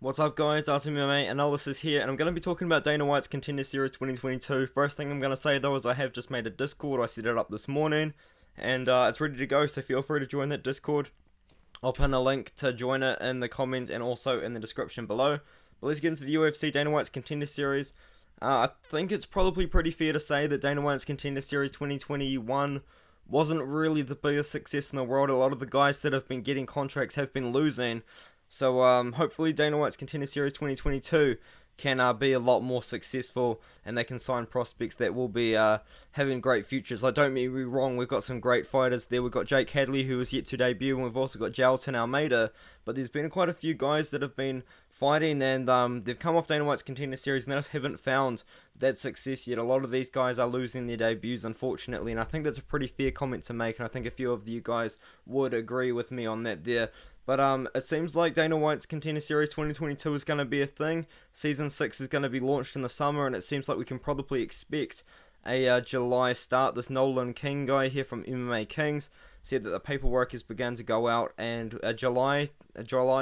What's up guys, Artem MMA Analysis here, and I'm going to be talking about Dana White's Contender Series 2022. First thing I'm going to say though is I have just made a Discord. I set it up this morning, and it's ready to go, so feel free to join that Discord. I'll pin a link to join it in the comment and also in the description below. But let's get into the UFC Dana White's Contender Series. I think it's probably pretty fair to say that Dana White's Contender Series 2021 wasn't really the biggest success in the world. A lot of the guys that have been getting contracts have been losing. So hopefully Dana White's Contender Series 2022 can be a lot more successful, and they can sign prospects that will be having great futures. Like, don't get me wrong, we've got some great fighters there. We've got Jake Hadley, who is yet to debut, and we've also got Jailton Almeida. But there's been quite a few guys that have been fighting, and they've come off Dana White's Contender Series, and they just haven't found that success yet. A lot of these guys are losing their debuts, unfortunately, and I think that's a pretty fair comment to make, and I think a few of you guys would agree with me on that there. But it seems like Dana White's Contender Series 2022 is going to be a thing. Season 6 is going to be launched in the summer, and it seems like we can probably expect a July start. This Nolan King guy here from MMA Kings said that the paperwork has begun to go out, and a July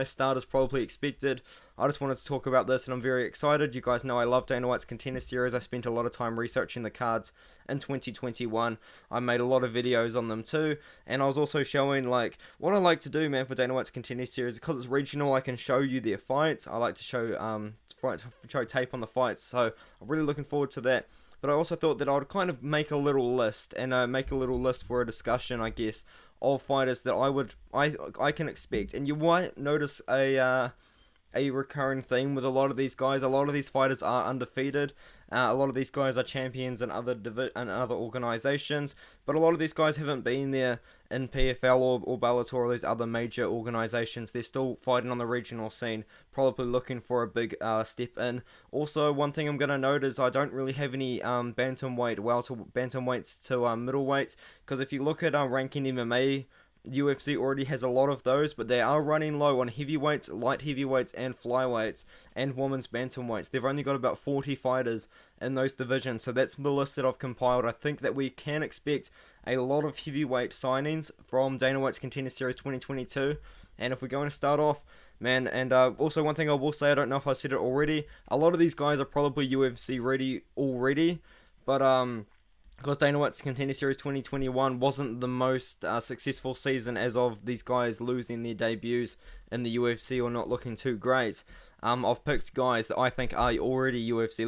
start is probably expected. I just wanted to talk about this, and I'm very excited. You guys know I love Dana White's Contender Series. I spent a lot of time researching the cards in 2021. I made a lot of videos on them too, and I was also showing like what I like to do, man, for Dana White's Contender Series. Because it's regional, I can show you their fights. I like to show tape on the fights, so I'm really looking forward to that. But I also thought that I would kind of make a little list, and make a little list for a discussion, I guess, of fighters that I can expect. And you might notice a recurring theme with a lot of these guys. A lot of these fighters are undefeated. A lot of these guys are champions in other organizations, but a lot of these guys haven't been there in PFL or Bellator or those other major organizations. They're still fighting on the regional scene, probably looking for a big step in. Also, one thing I'm going to note is I don't really have any bantamweights to middleweights, because if you look at ranking MMA, UFC already has a lot of those, but they are running low on heavyweights, light heavyweights, and flyweights, and women's bantamweights. They've only got about 40 fighters in those divisions, so that's the list that I've compiled. I think that we can expect a lot of heavyweight signings from Dana White's Contender Series 2022, and if we're going to start off, man, and also one thing I will say, I don't know if I said it already, a lot of these guys are probably UFC ready already, but because Dana White's Contender Series 2021 wasn't the most successful season as of these guys losing their debuts in the UFC or not looking too great. I've picked guys that I think are already UFC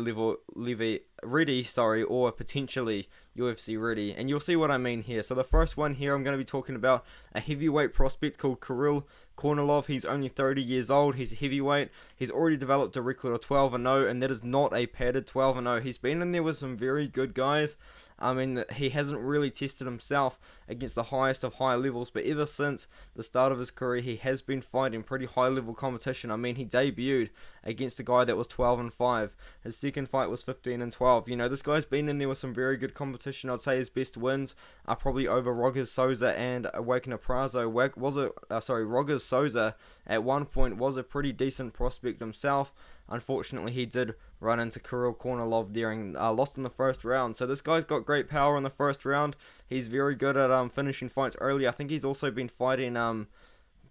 ready, or potentially UFC ready, and you'll see what I mean here. So the first one here, I'm going to be talking about a heavyweight prospect called Kuril Konolov. He's only 30 years old. He's a heavyweight. He's already developed a record of 12-0, and that is not a padded 12-0. He's been in there with some very good guys. I mean, he hasn't really tested himself against the highest of high levels, but ever since the start of his career, he has been fighting pretty high level competition. I mean, he debuted against a guy that was 12-5. His second fight was 15-12. You know, this guy's been in there with some very good competition. I'd say his best wins are probably over Rogers Souza and Awakener Prazo. Rogers Souza at one point was a pretty decent prospect himself. Unfortunately, he did run into Kuril Konolov there and lost in the first round. So this guy's got great power in the first round. He's very good at finishing fights early. I think he's also been fighting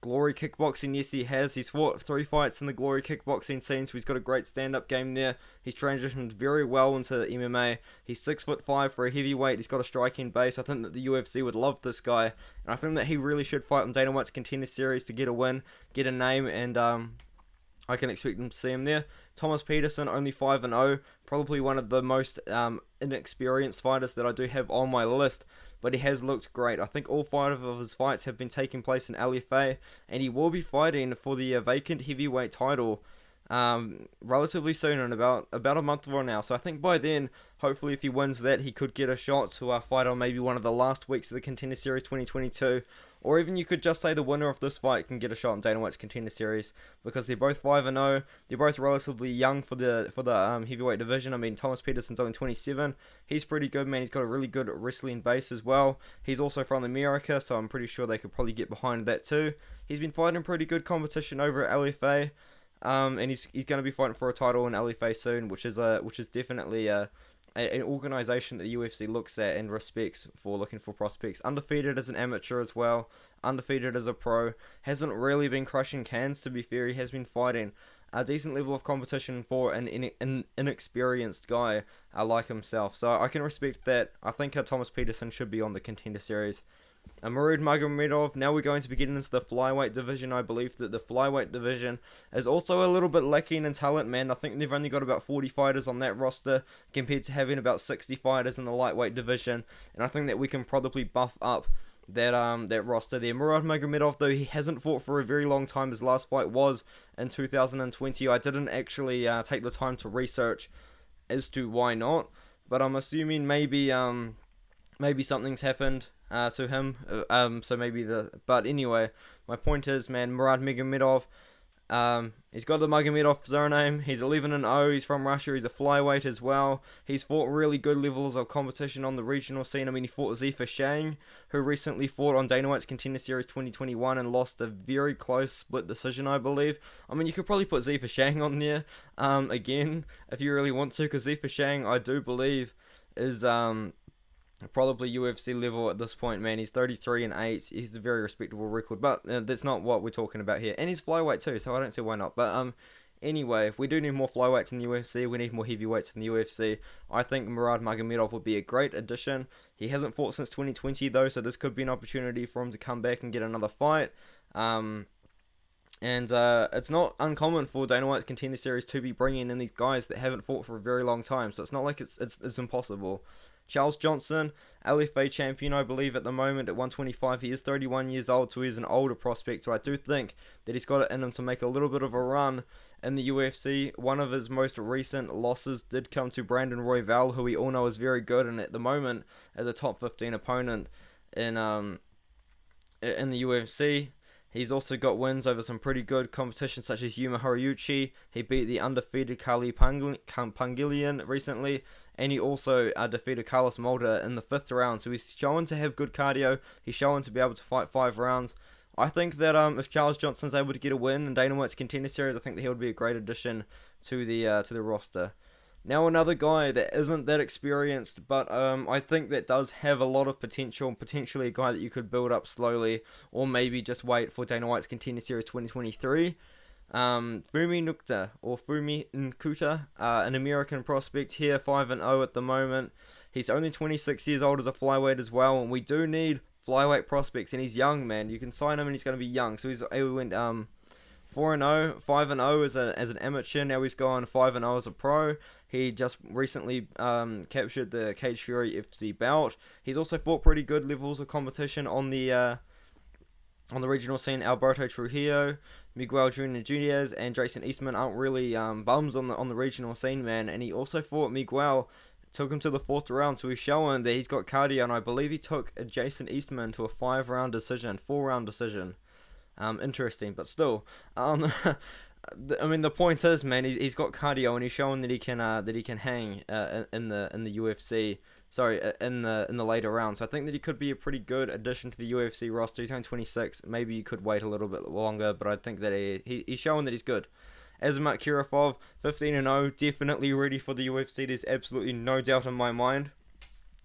Glory Kickboxing. Yes, he has. He's fought 3 fights in the Glory Kickboxing scene, so he's got a great stand-up game there. He's transitioned very well into MMA. He's 6'5" for a heavyweight. He's got a striking base. I think that the UFC would love this guy, and I think that he really should fight on Dana White's Contender Series to get a win, get a name, and I can expect them to see him there. Thomas Peterson, only 5-0, probably one of the most inexperienced fighters that I do have on my list, but he has looked great. I think all 5 of his fights have been taking place in LFA, and he will be fighting for the vacant heavyweight title relatively soon, in about a month from now. So I think by then, hopefully if he wins that, he could get a shot to fight on maybe one of the last weeks of the Contender Series 2022, or even you could just say the winner of this fight can get a shot in Dana White's Contender Series, because they're both 5-0. They're both relatively young for the heavyweight division. I mean, Thomas Peterson's only 27. He's pretty good, man. He's got a really good wrestling base as well. He's also from America, so I'm pretty sure they could probably get behind that too. He's been fighting pretty good competition over at LFA. And he's going to be fighting for a title in LFA soon, which is definitely an organization that the UFC looks at and respects for looking for prospects. Undefeated as an amateur as well, undefeated as a pro. Hasn't really been crushing cans, to be fair. He has been fighting a decent level of competition for an inexperienced guy like himself. So I can respect that. I think Thomas Peterson should be on the Contender Series. Magamirov. Now we're going to be getting into the Flyweight Division. I believe that the Flyweight Division is also a little bit lacking in talent, man. I think they've only got about 40 fighters on that roster compared to having about 60 fighters in the Lightweight Division. And I think that we can probably buff up that roster there. Magamirov, though, he hasn't fought for a very long time. His last fight was in 2020. I didn't actually take the time to research as to why not, but I'm assuming maybe something's happened to him. But anyway, my point is, man, Magamirov, he's got the Magamirov surname. He's 11-0. He's from Russia. He's a flyweight as well. He's fought really good levels of competition on the regional scene. I mean, he fought Zephyr Shang, who recently fought on Dana White's Contender Series 2021 and lost a very close split decision, I believe. I mean, you could probably put Zephyr Shang on there again if you really want to, because Zephyr Shang, I do believe, is probably UFC level at this point, man. He's 33-8. He's a very respectable record, but that's not what we're talking about here. And he's flyweight too, so I don't see why not. But anyway, we do need more flyweights in the UFC. We need more heavyweights in the UFC. I think Magamirov would be a great addition. He hasn't fought since 2020 though, so this could be an opportunity for him to come back and get another fight. And it's not uncommon for Dana White's Contender Series to be bringing in these guys that haven't fought for a very long time, so it's not like it's impossible. Charles Johnson, LFA champion, I believe, at the moment at 125. He is 31 years old, so he's an older prospect, but I do think that he's got it in him to make a little bit of a run in the UFC. One of his most recent losses did come to Brandon Royval, who we all know is very good, and at the moment is a top 15 opponent in the UFC. He's also got wins over some pretty good competition such as Yuma Horiuchi. He beat the undefeated Kali Pangilian recently, and he also defeated Carlos Mulder in the 5th round. So he's shown to have good cardio. He's shown to be able to fight 5 rounds. I think that if Charles Johnson's able to get a win in Dana White's Contender Series, I think that he would be a great addition to the roster. Now another guy that isn't that experienced, but I think that does have a lot of potential, potentially a guy that you could build up slowly, or maybe just wait for Dana White's Contender Series 2023. Fumi Nkuta, an American prospect here, 5-0 at the moment. He's only 26 years old as a flyweight as well, and we do need flyweight prospects, and he's young, man. You can sign him and he's going to be young, so he went 4-0, 5-0 as an amateur. Now he's gone 5-0 as a pro. He just recently captured the Cage Fury FC belt. He's also fought pretty good levels of competition on the regional scene. Alberto Trujillo, Miguel Junior and Jason Eastman aren't really bums on the regional scene, man. And he also fought Miguel, took him to the 4th round, so he's showing that he's got cardio. And I believe he took Jason Eastman to a 4-round decision. Interesting, but still, I mean, the point is, man, he's got cardio and he's shown that he can hang in the UFC. Sorry, in the later rounds. So I think that he could be a pretty good addition to the UFC roster. He's only 26. Maybe you could wait a little bit longer, but I think that he's showing that he's good. Azamat Kirifov, 15-0, definitely ready for the UFC. There's absolutely no doubt in my mind.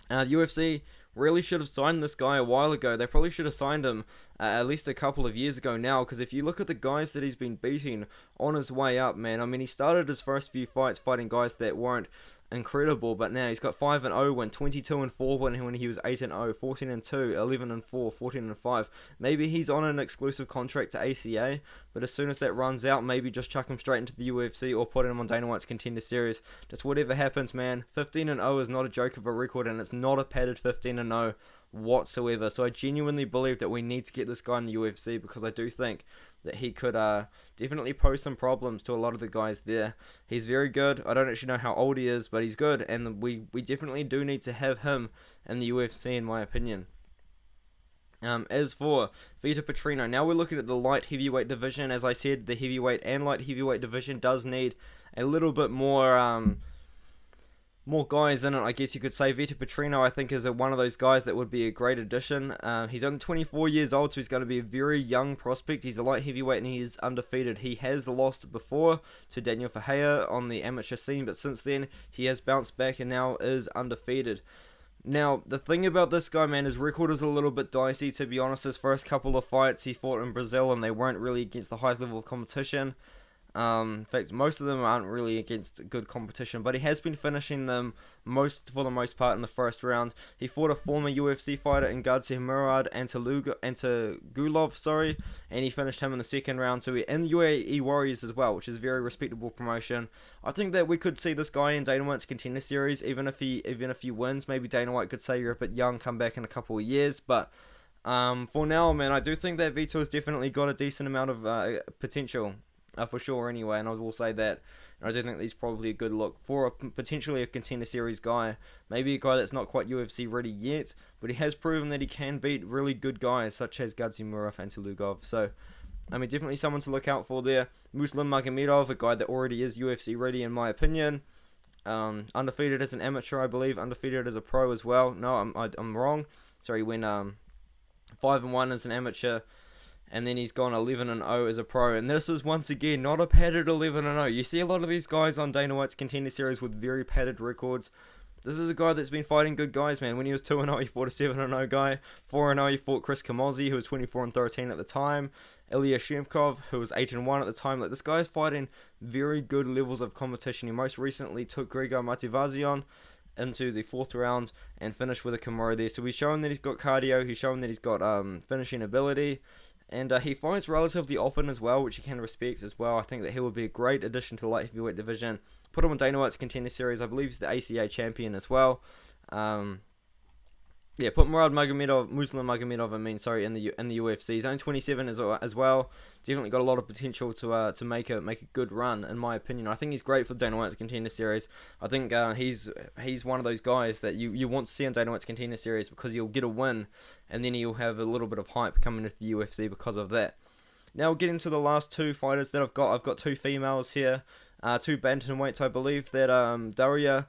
The UFC really should have signed this guy a while ago. They probably should have signed him at least a couple of years ago now, because if you look at the guys that he's been beating on his way up, man, I mean, he started his first few fights fighting guys that weren't incredible, but now he's got 5-0 win, 22-4 when he was 8-0, 14-2, 11-4, 14-5. Maybe he's on an exclusive contract to ACA, but as soon as that runs out, maybe just chuck him straight into the UFC or put him on Dana White's Contender Series. Just whatever happens, man. 15-0 is not a joke of a record, and it's not a padded 15-0 whatsoever. So I genuinely believe that we need to get this guy in the UFC, because I do think that he could definitely pose some problems to a lot of the guys there. He's very good. I don't actually know how old he is, but he's good, and we definitely do need to have him in the UFC, in my opinion. As for Vita Petrino, now we're looking at the light heavyweight division. As I said, the heavyweight and light heavyweight division does need a little bit more guys in it, I guess you could say. Vita Petrino, I think, is one of those guys that would be a great addition. He's only 24 years old, so he's going to be a very young prospect. He's a light heavyweight and he is undefeated. He has lost before to Daniel Fajea on the amateur scene, but since then he has bounced back and now is undefeated. Now, the thing about this guy, man, his record is a little bit dicey, to be honest. His first couple of fights he fought in Brazil, and they weren't really against the highest level of competition. In fact, most of them aren't really against good competition, but he has been finishing them for the most part in the first round. He fought a former UFC fighter in Magamirov Gulov, and he finished him in the second round. So in UAE Warriors as well, which is a very respectable promotion. I think that we could see this guy in Dana White's Contender Series, even if he wins. Maybe Dana White could say you're a bit young, come back in a couple of years, but for now, man, I do think that Vito has definitely got a decent amount of potential. For sure anyway, and I will say that. And I do think he's probably a good look for potentially a Contender Series guy. Maybe a guy that's not quite UFC ready yet, but he has proven that he can beat really good guys such as Magamirov and Tulugov. So, I mean, definitely someone to look out for there. Muslim Magamirov, a guy that already is UFC ready in my opinion. Undefeated as an amateur, I believe. Undefeated as a pro as well. No, I'm wrong. Sorry, he went 5-1 as an amateur. And then he's gone 11-0 as a pro. And this is once again not a padded 11-0. You see a lot of these guys on Dana White's Contender Series with very padded records. This is a guy that's been fighting good guys, man. When he was 2-0, he fought a 7-0 guy. 4-0, he fought Chris Kamozzi, who was 24-13 at the time. Ilya Shemkov, who was 8-1 at the time. Like, this guy's fighting very good levels of competition. He most recently took Grigor Mativazian into the fourth round and finished with a Kimura there. So he's shown that he's got cardio. He's shown that he's got finishing ability. And he fights relatively often as well, which you can respect as well. I think that he would be a great addition to the light heavyweight division. Put him on Dana White's Contender Series. I believe he's the ACA champion as well. Yeah, put Muslim Magamirov, in the UFC. He's only 27 as well. Definitely got a lot of potential to make a good run, in my opinion. I think he's great for Dana White's Contender Series. I think he's one of those guys that you want to see on Dana White's Contender Series because he'll get a win, and then he'll have a little bit of hype coming into the UFC because of that. Now we'll get into the last two fighters that I've got. I've got two females here, two bantamweights, I believe, that Daria.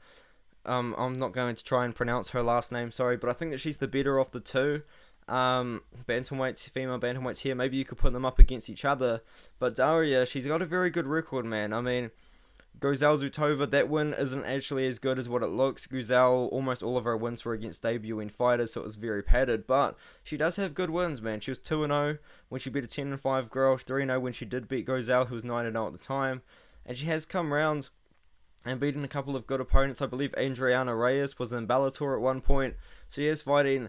I'm not going to try and pronounce her last name, sorry, but I think that she's the better of the two female bantamweights here. Maybe you could put them up against each other, but Daria, she's got a very good record, man. I mean, Guzel Zutova, that win isn't actually as good as what it looks. Guzel, almost all of her wins were against debuting fighters, so it was very padded, but she does have good wins, man. She was 2-0 when she beat a 10-5 girl, 3-0 when she did beat Guzel, who was 9-0 at the time, and she has come round and beaten a couple of good opponents. I believe Adriana Reyes was in Bellator at one point. She is fighting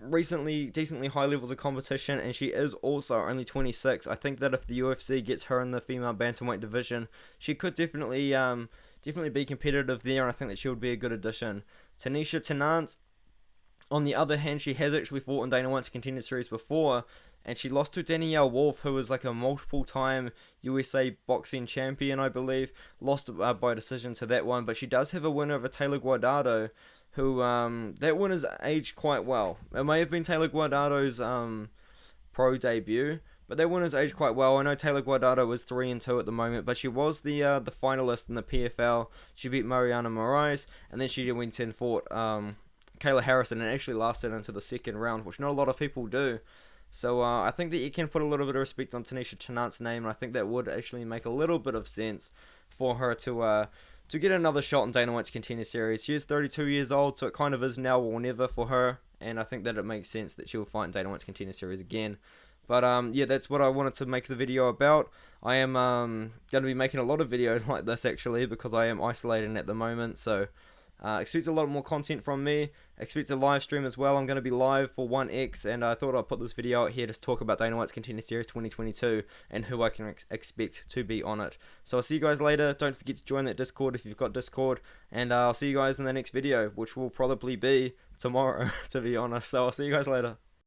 recently decently high levels of competition, and she is also only 26. I think that if the UFC gets her in the female bantamweight division, she could definitely be competitive there, and I think that she would be a good addition. Tanisha Tennant, on the other hand, she has actually fought in Dana White's Contender Series before, and she lost to Danielle Wolf, who was like a multiple-time USA boxing champion, I believe. Lost by decision to that one, but she does have a win over Taylor Guardado, who, that win is aged quite well. It may have been Taylor Guardado's pro debut, but that win is aged quite well. I know Taylor Guardado was 3-2 at the moment, but she was the finalist in the PFL. She beat Mariana Moraes, and then she went and fought Kayla Harrison, and actually lasted into the second round, which not a lot of people do. So I think that you can put a little bit of respect on Tanisha Tennant's name, and I think that would actually make a little bit of sense for her to get another shot in Dana White's Contender Series. She is 32 years old, so it kind of is now or never for her, and I think that it makes sense that she will fight in Dana White's Contender Series again. But yeah, that's what I wanted to make the video about. I am going to be making a lot of videos like this actually, because I am isolating at the moment, so expect a lot more content from me. Expect a live stream as well. I'm going to be live for 1x, and I thought I'd put this video out here to talk about Dana White's Contender Series 2022 and who I can expect to be on it. So I'll see you guys later. Don't forget to join that Discord if you've got Discord, and I'll see you guys in the next video, which will probably be tomorrow, to be honest. So I'll see you guys later.